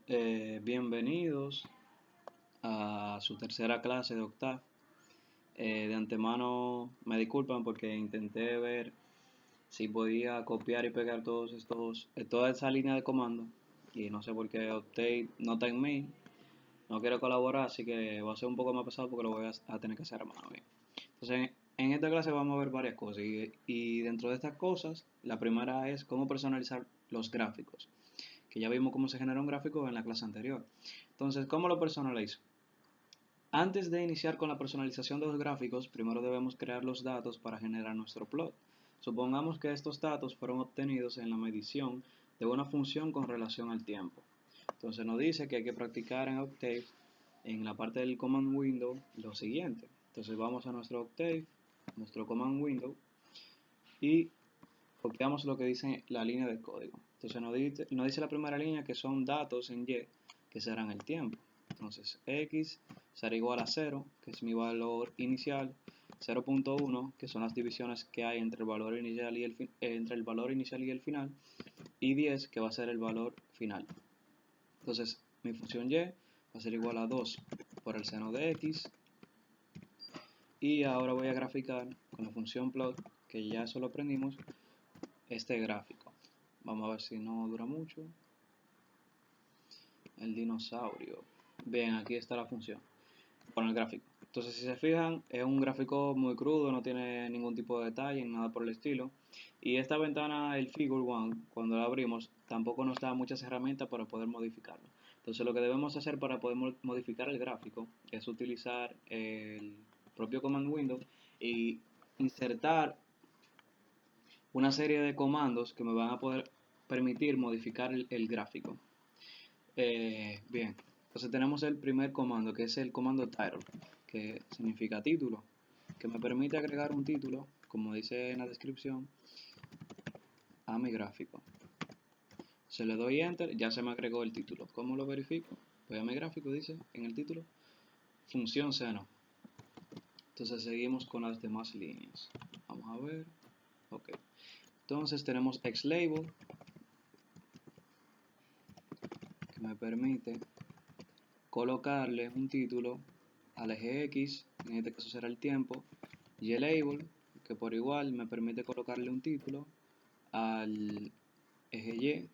Bienvenidos a su tercera clase de Octave. De antemano me disculpan porque intenté ver si podía copiar y pegar toda esa línea de comando y no sé por qué Octave no está en mí, no quiero colaborar, así que va a ser un poco más pesado porque lo voy a tener que hacer a mano bien. Entonces, en esta clase vamos a ver varias cosas y dentro de estas cosas, la primera es cómo personalizar los gráficos, que ya vimos cómo se genera un gráfico en la clase anterior. Entonces, ¿cómo lo personalizo? Antes de iniciar con la personalización de los gráficos, primero debemos crear los datos para generar nuestro plot. Supongamos que estos datos fueron obtenidos en la medición de una función con relación al tiempo. Entonces nos dice que hay que practicar en Octave, en la parte del command window, lo siguiente. Entonces vamos a nuestro Octave, nuestro command window, y copiamos lo que dice la línea de código. Entonces nos dice la primera línea que son datos en Y, que serán el tiempo. Entonces x será igual a 0, que es mi valor inicial, 0.1, que son las divisiones que hay entre el valor inicial y el final, y 10, que va a ser el valor final. Entonces mi función y va a ser igual a 2 por el seno de x, y ahora voy a graficar con la función plot, que ya eso lo aprendimos, este gráfico. Vamos a ver si no dura mucho. El dinosaurio. Bien, aquí está la función con el gráfico. Entonces, si se fijan, es un gráfico muy crudo, no tiene ningún tipo de detalle, nada por el estilo. Y esta ventana, el Figure One, cuando la abrimos, tampoco nos da muchas herramientas para poder modificarlo. Entonces, lo que debemos hacer para poder modificar el gráfico es utilizar el propio Command Window y insertar una serie de comandos que me van a poder permitir modificar el gráfico. Bien, entonces tenemos el primer comando, que es el comando title, que significa título, que me permite agregar un título, como dice en la descripción, a mi gráfico. Se le doy enter, ya se me agregó el título. ¿Cómo lo verifico? Voy a mi gráfico, dice en el título, función seno. Entonces seguimos con las demás líneas. Vamos a ver. Ok. Entonces tenemos xlabel, que me permite colocarle un título al eje X, en este caso será el tiempo, y el label, que por igual me permite colocarle un título al eje Y,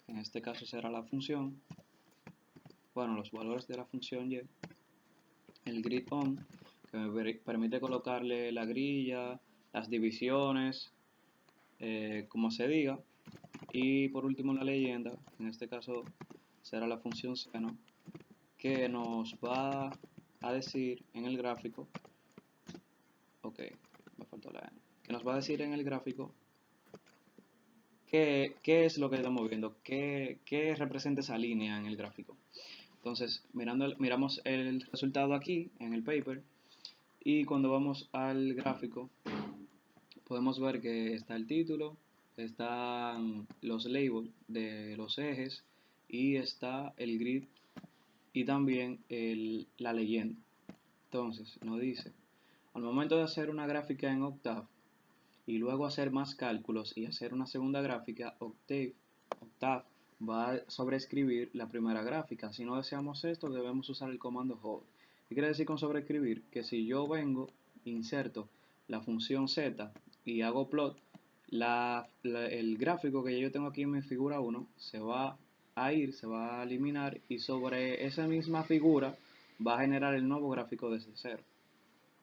en este caso será la función, bueno, los valores de la función Y, el grid on, que me permite colocarle la grilla, las divisiones, como se diga, y por último la leyenda, en este caso será la función seno, que nos va a decir en el gráfico, ok, me faltó la N, que nos va a decir en el gráfico qué es lo que estamos viendo, qué representa esa línea en el gráfico. Entonces, miramos el resultado aquí en el paper, y cuando vamos al gráfico podemos ver que está el título, están los labels de los ejes y está el grid y también la leyenda. Entonces nos dice, al momento de hacer una gráfica en Octave y luego hacer más cálculos y hacer una segunda gráfica, Octave va a sobreescribir la primera gráfica. Si no deseamos esto, debemos usar el comando hold. ¿Qué quiere decir con sobreescribir? Que si yo vengo, inserto la función z y hago plot, el gráfico que yo tengo aquí en mi figura 1 se va se va a eliminar, y sobre esa misma figura va a generar el nuevo gráfico desde cero.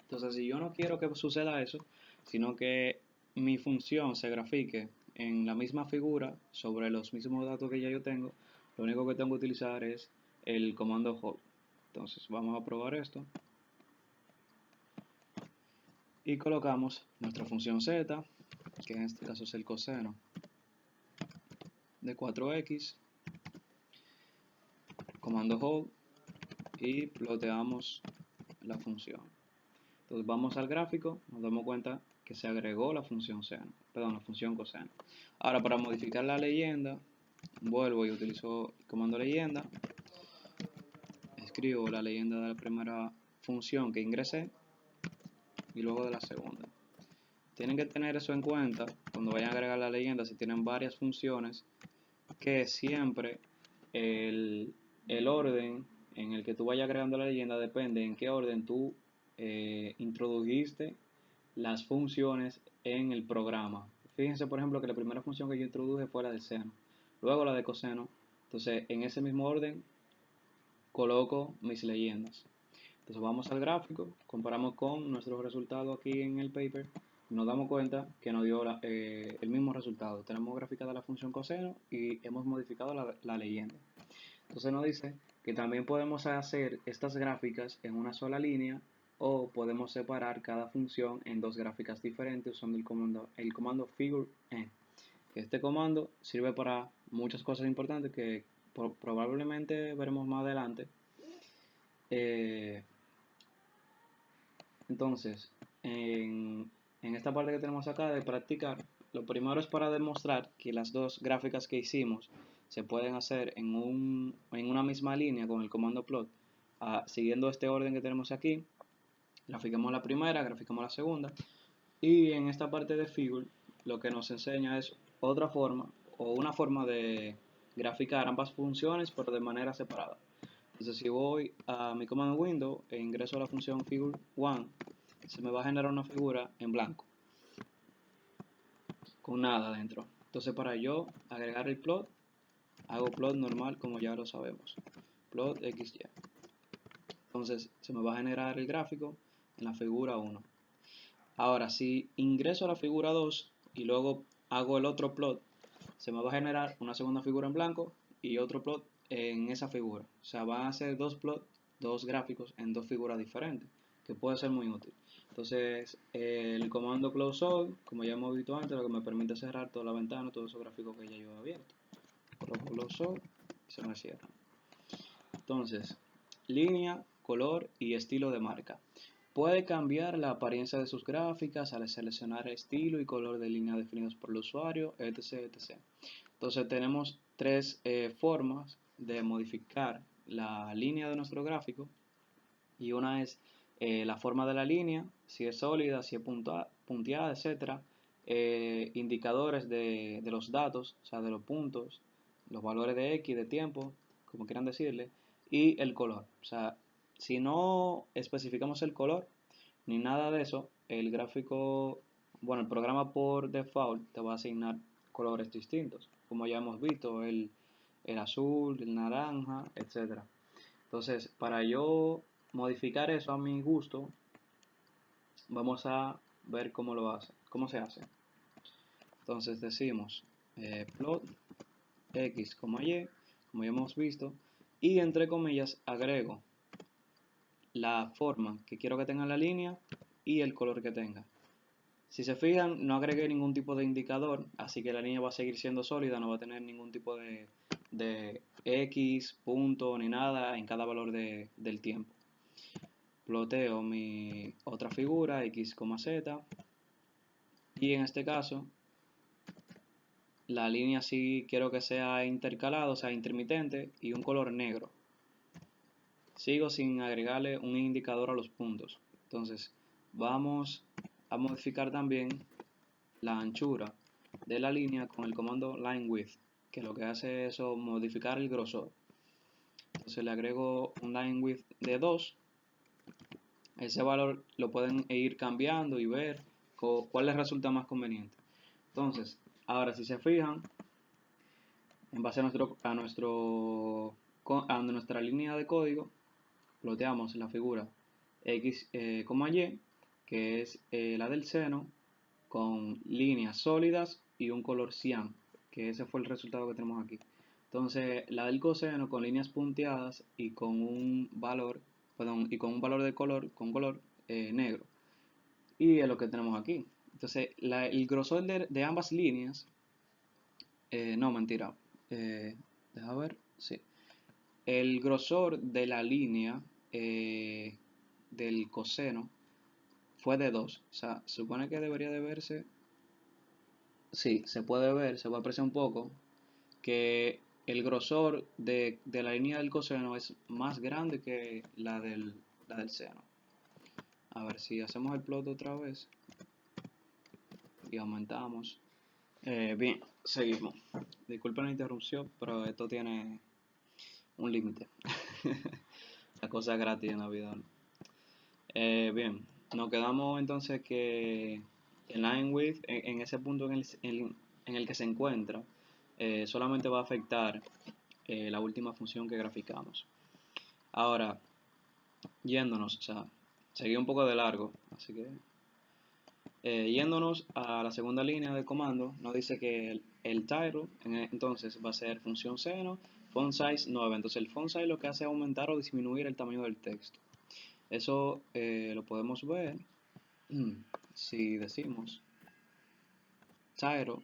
Entonces, si yo no quiero que suceda eso, sino que mi función se grafique en la misma figura sobre los mismos datos que ya yo tengo, lo único que tengo que utilizar es el comando hold. Entonces vamos a probar esto y colocamos nuestra función z, que en este caso es el coseno de 4x, comando hold, y ploteamos la función. Entonces vamos al gráfico, nos damos cuenta que se agregó la función seno, perdón, la función coseno. Ahora, para modificar la leyenda, vuelvo y utilizo el comando leyenda, escribo la leyenda de la primera función que ingresé y luego de la segunda. Tienen que tener eso en cuenta cuando vayan a agregar la leyenda. Si tienen varias funciones, que siempre el, el orden en el que tú vayas agregando la leyenda depende en qué orden tú introdujiste las funciones en el programa. Fíjense, por ejemplo, que la primera función que yo introduje fue la de seno, luego la de coseno. Entonces, en ese mismo orden coloco mis leyendas. Entonces vamos al gráfico, comparamos con nuestros resultados aquí en el paper, y nos damos cuenta que nos dio el mismo resultado. Tenemos graficada la función coseno y hemos modificado la leyenda. Entonces nos dice que también podemos hacer estas gráficas en una sola línea o podemos separar cada función en dos gráficas diferentes usando el comando figure n. Este comando sirve para muchas cosas importantes que probablemente veremos más adelante. Entonces, en esta parte que tenemos acá de practicar, lo primero es para demostrar que las dos gráficas que hicimos se pueden hacer en una misma línea con el comando plot, siguiendo este orden que tenemos aquí. Graficamos la primera, graficamos la segunda, y en esta parte de figure lo que nos enseña es otra forma o una forma de graficar ambas funciones pero de manera separada. Entonces si voy a mi comando window e ingreso a la función figure 1, se me va a generar una figura en blanco con nada dentro. Entonces para yo agregar el plot, hago plot normal como ya lo sabemos, plot XY. Entonces se me va a generar el gráfico en la figura 1. Ahora si ingreso a la figura 2 y luego hago el otro plot, se me va a generar una segunda figura en blanco y otro plot en esa figura. O sea, van a ser dos plots, dos gráficos en dos figuras diferentes, que puede ser muy útil. Entonces, el comando close all, como ya hemos visto antes, lo que me permite cerrar toda la ventana, todos esos gráficos que ya yo he abierto. Close all y se me cierra. Entonces, línea, color y estilo de marca. Puede cambiar la apariencia de sus gráficas al seleccionar estilo y color de línea definidos por el usuario, etc. etc. Entonces tenemos tres formas de modificar la línea de nuestro gráfico, y una es la forma de la línea, si es sólida, si es punteada, etc. Indicadores de los datos, o sea, de los puntos, los valores de X, de tiempo, como quieran decirle, y el color. O sea, si no especificamos el color ni nada de eso, el gráfico, bueno, el programa por default te va a asignar colores distintos, como ya hemos visto, el azul, el naranja, etc. Entonces, para yo modificar eso a mi gusto, vamos a ver cómo se hace. Entonces decimos plot x, y, como ya hemos visto, y entre comillas agrego la forma que quiero que tenga la línea y el color que tenga. Si se fijan, no agregué ningún tipo de indicador, así que la línea va a seguir siendo sólida, no va a tener ningún tipo de X, punto, ni nada en cada valor del tiempo. Ploteo mi otra figura, X, Z, y en este caso, la línea sí quiero que sea intercalada, o sea, intermitente, y un color negro. Sigo sin agregarle un indicador a los puntos. Entonces, vamos a modificar también la anchura de la línea con el comando line width, que lo que hace es modificar el grosor. Entonces le agrego un line width de 2. Ese valor lo pueden ir cambiando y ver cuál les resulta más conveniente. Entonces, ahora si se fijan, en base a nuestra línea de código, ploteamos la figura X, Y, que es la del seno, con líneas sólidas y un color cian, que ese fue el resultado que tenemos aquí. Entonces, la del coseno con líneas punteadas y con un valor, de color, negro. Y es lo que tenemos aquí. Entonces, el grosor de ambas líneas, no, mentira, deja ver, sí. El grosor de la línea del coseno fue de 2. O sea, se supone que debería de verse. Sí, se puede ver, se va a apreciar un poco que el grosor de la línea del coseno es más grande que la del seno. A ver si hacemos el plot otra vez y aumentamos Bien, seguimos. Disculpen la interrupción, pero esto tiene un límite. La cosa es gratis en la vida, ¿no? Bien, nos quedamos entonces que el line width, en ese punto en el que se encuentra, solamente va a afectar la última función que graficamos. Ahora, yéndonos, o sea, seguí un poco de largo, así que yéndonos a la segunda línea de comando, nos dice que el title entonces va a ser función seno, font size 9. Entonces el font size lo que hace es aumentar o disminuir el tamaño del texto. Eso lo podemos ver si decimos title,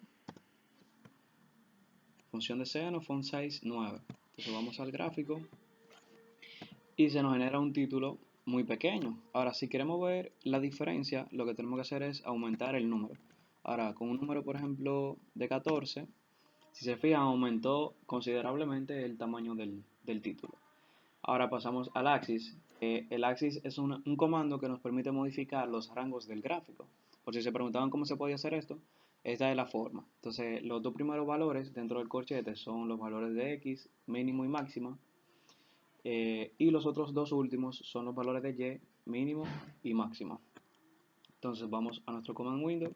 función de seno, font size 9. Entonces vamos al gráfico y se nos genera un título muy pequeño. Ahora, si queremos ver la diferencia, lo que tenemos que hacer es aumentar el número. Ahora, con un número, por ejemplo, de 14, si se fijan, aumentó considerablemente el tamaño del título. Ahora pasamos al axis. El axis es un comando que nos permite modificar los rangos del gráfico. Por si se preguntaban cómo se podía hacer esto, esta es la forma. Entonces, los dos primeros valores dentro del corchete son los valores de x, mínimo y máxima. Y los otros dos últimos son los valores de y, mínimo y máximo. Entonces vamos a nuestro command window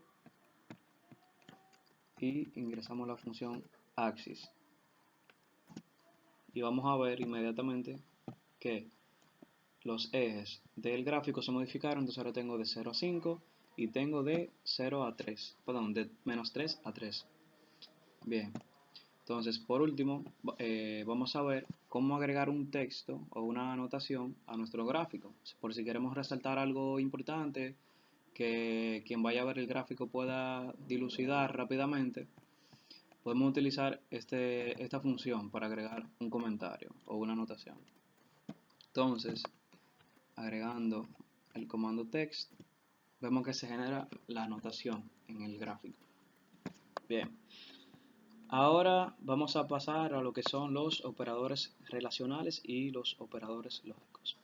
y ingresamos la función axis. Y vamos a ver inmediatamente que los ejes del gráfico se modificaron. Entonces ahora tengo de 0 a 5 y tengo de 0 a 3, perdón, de menos 3 a 3. Bien, entonces por último vamos a ver cómo agregar un texto o una anotación a nuestro gráfico. Por si queremos resaltar algo importante que quien vaya a ver el gráfico pueda dilucidar rápidamente, podemos utilizar esta función para agregar un comentario o una anotación. Entonces, agregando el comando text, vemos que se genera la anotación en el gráfico. Bien, ahora vamos a pasar a lo que son los operadores relacionales y los operadores lógicos.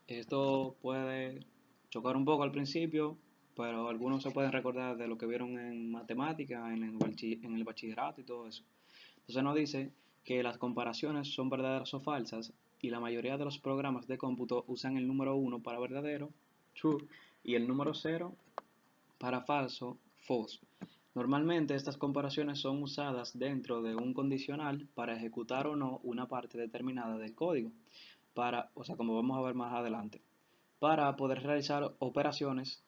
Esto puede chocar un poco al principio, pero algunos se pueden recordar de lo que vieron en matemática, en el bachillerato y todo eso. Entonces nos dice que las comparaciones son verdaderas o falsas y la mayoría de los programas de cómputo usan el número 1 para verdadero, true, y el número 0 para falso, false. Normalmente estas comparaciones son usadas dentro de un condicional para ejecutar o no una parte determinada del código, como vamos a ver más adelante. Para poder realizar comparaciones,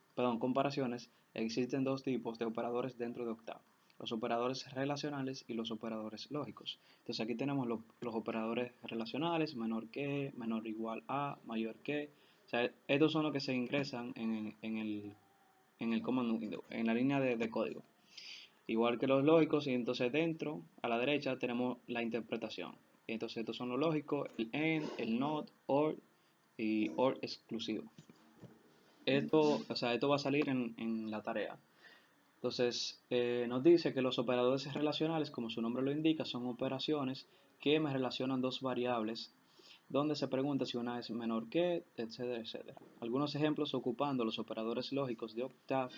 existen dos tipos de operadores dentro de Octave: los operadores relacionales y los operadores lógicos. Entonces aquí tenemos los operadores relacionales: menor que, menor o igual a, mayor que. O sea, estos son los que se ingresan en el command window, en la línea de código. Igual que los lógicos, y entonces dentro, a la derecha, tenemos la interpretación. Entonces estos son los lógicos: el AND, el NOT, OR y OR exclusivo. Esto va a salir en la tarea. Entonces, nos dice que los operadores relacionales, como su nombre lo indica, son operaciones que me relacionan dos variables, donde se pregunta si una es menor que, etcétera, etcétera. Algunos ejemplos ocupando los operadores lógicos de Octave,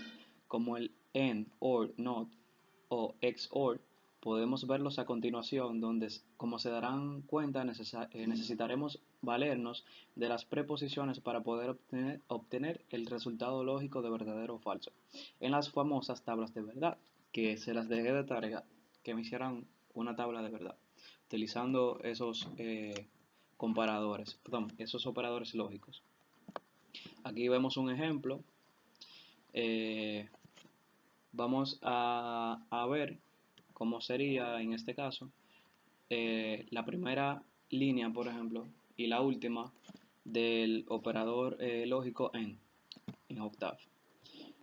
como el AND, OR, NOT o XOR, podemos verlos a continuación, donde, como se darán cuenta, necesitaremos valernos de las preposiciones para poder obtener el resultado lógico de verdadero o falso en las famosas tablas de verdad, que se las dejé de tarea, que me hicieran una tabla de verdad, utilizando esos esos operadores lógicos. Aquí vemos un ejemplo. Vamos a ver cómo sería en este caso la primera línea, por ejemplo, y la última del operador lógico en Octave.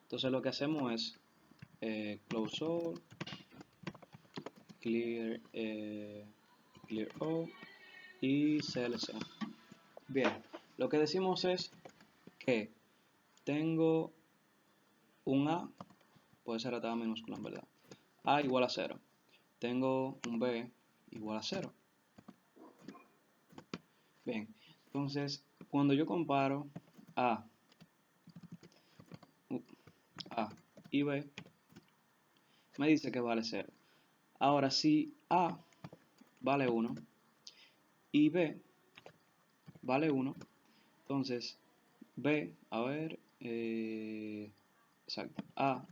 Entonces lo que hacemos es close all, clear all y CLC. Bien, lo que decimos es que tengo un A, puede ser atada minúscula en verdad, A igual a 0. Tengo un B igual a 0. Bien, entonces cuando yo comparo A y B, me dice que vale 0. Ahora, si A vale 1 y B vale 1, entonces B, a ver, exacto, A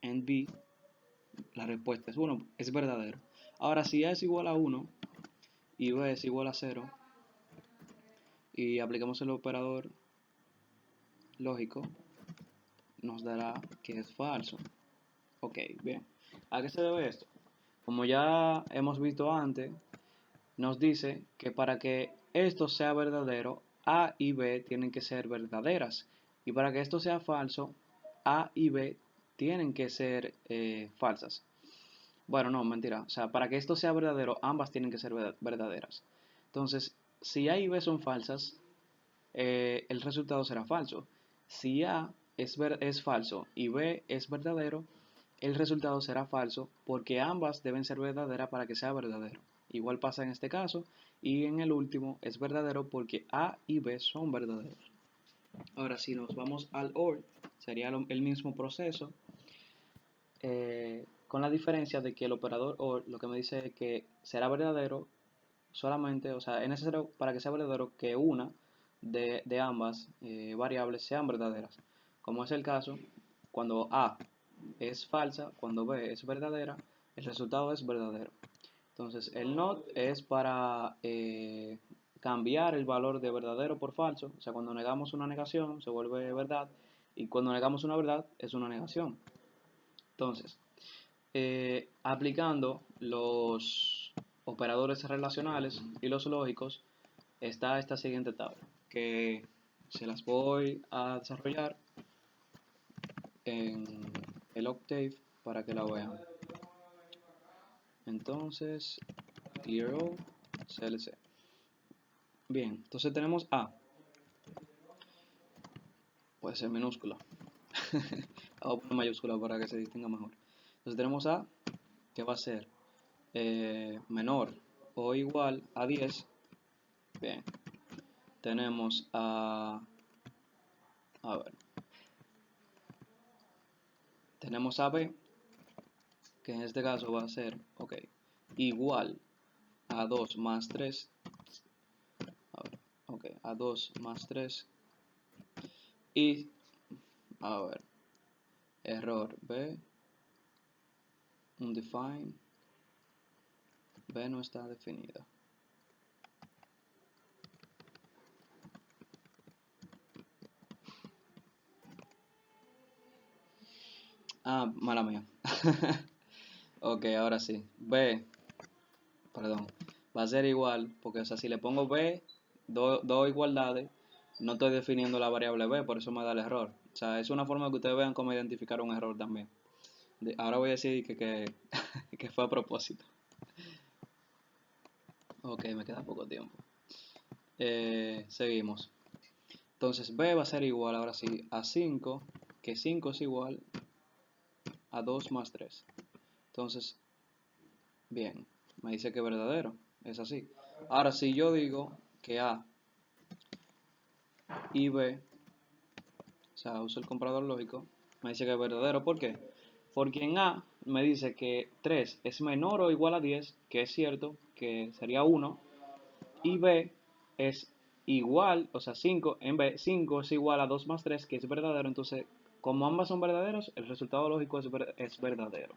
and B, la respuesta es 1, es verdadero. Ahora, si A es igual a 1 y B es igual a 0, y aplicamos el operador lógico, nos dará que es falso. Ok, bien. ¿A qué se debe esto? Como ya hemos visto antes, nos dice que para que esto sea verdadero, A y B tienen que ser verdaderas. Y para que esto sea falso, A y B tienen que ser falsas. Bueno, no, mentira. O sea, para que esto sea verdadero, ambas tienen que ser verdaderas. Entonces, si A y B son falsas, el resultado será falso. Si A es falso y B es verdadero, el resultado será falso porque ambas deben ser verdaderas para que sea verdadero. Igual pasa en este caso y en el último es verdadero porque A y B son verdaderos. Ahora si nos vamos al OR, sería el mismo proceso, con la diferencia de que el operador OR lo que me dice es que será verdadero solamente, o sea, es necesario para que sea verdadero que una de ambas variables sean verdaderas. Como es el caso, cuando A es falsa, cuando B es verdadera, el resultado es verdadero. Entonces, el NOT es para cambiar el valor de verdadero por falso. O sea, cuando negamos una negación se vuelve verdad y cuando negamos una verdad es una negación. Entonces, aplicando los operadores relacionales y los lógicos, está esta siguiente tabla, que se las voy a desarrollar en el Octave para que la vean. Entonces, clear all, CLC. Bien, entonces tenemos A, puede ser minúscula. Vamos a poner mayúscula para que se distinga mejor. Entonces tenemos A, que va a ser menor o igual a 10. Bien, tenemos a ver, tenemos a B, que en este caso va a ser, ok, igual a 2 más 3, a ver, ok, a 2 más 3, y, a ver, error B, undefined, B no está definida. Ah, mala mía. Ok, ahora sí. B, perdón, va a ser igual, porque o sea, si le pongo B, dos igualdades, no estoy definiendo la variable B, por eso me da el error. O sea, es una forma que ustedes vean cómo identificar un error también. Ahora voy a decir que fue a propósito. Ok, me queda poco tiempo. Seguimos. Entonces B va a ser igual, ahora sí, a 5, que 5 es igual a 2 más 3. Entonces, bien, me dice que es verdadero, es así. Ahora, si yo digo que A y B, o sea, uso el comparador lógico, me dice que es verdadero. ¿Por qué? Porque en A me dice que 3 es menor o igual a 10, que es cierto, que sería 1, y B es igual, o sea, 5, en B, 5 es igual a 2 más 3, que es verdadero. Entonces, como ambas son verdaderos, el resultado lógico es verdadero.